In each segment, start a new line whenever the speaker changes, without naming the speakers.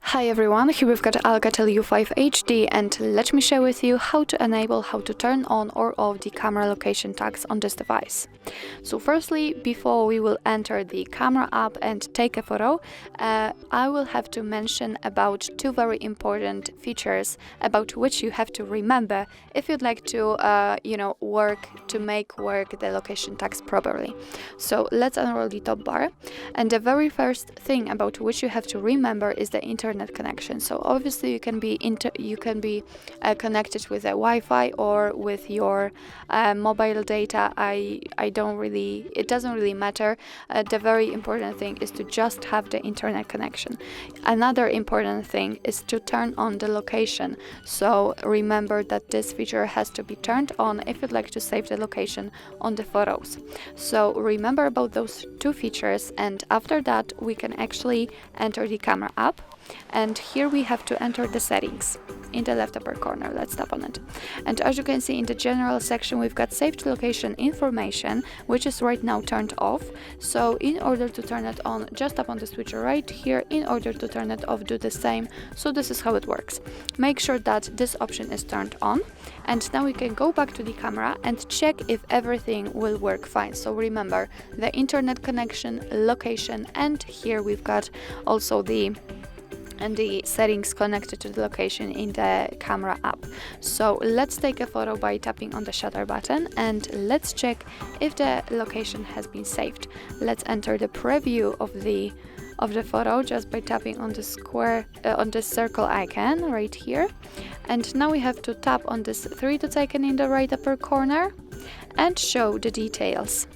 Hi everyone, here we've got ALCATEL U5 HD, and let me share with you how to turn on or off the camera location tags on this device. So firstly, before we will enter the camera app and take a photo, I will have to mention about two very important features about which you have to remember if you'd like to make work the location tags properly. So let's unroll the top bar, and the very first thing about which you have to remember is the internet connection. So obviously you can be connected with a Wi-Fi or with your mobile data. It doesn't really matter. The very important thing is to just have the internet connection. Another important thing is to turn on the location. So remember that this feature has to be turned on if you'd like to save the location on the photos. So remember about those two features, and after that we can actually enter the camera app. And here we have to enter the settings in the left upper corner. Let's tap on it. And as you can see, in the general section we've got saved location information, which is right now turned off. So in order to turn it on, just tap on the switcher right here. In order to turn it off, do the same. So this is how it works. Make sure that this option is turned on, and now we can go back to the camera and check if everything will work fine. So remember the internet connection, location, and here we've got also the settings connected to the location in the camera app. So let's take a photo by tapping on the shutter button, and let's check if the location has been saved. Let's enter the preview of the photo just by tapping on the circle icon right here. And now we have to tap on this 3 dots icon in the right upper corner and show the details.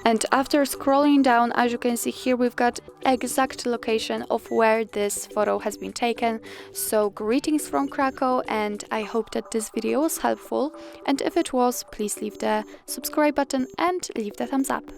And after scrolling down, as you can see here, we've got exact location of where this photo has been taken. So greetings from Krakow, and I hope that this video was helpful. And if it was, please leave the subscribe button and leave the thumbs up.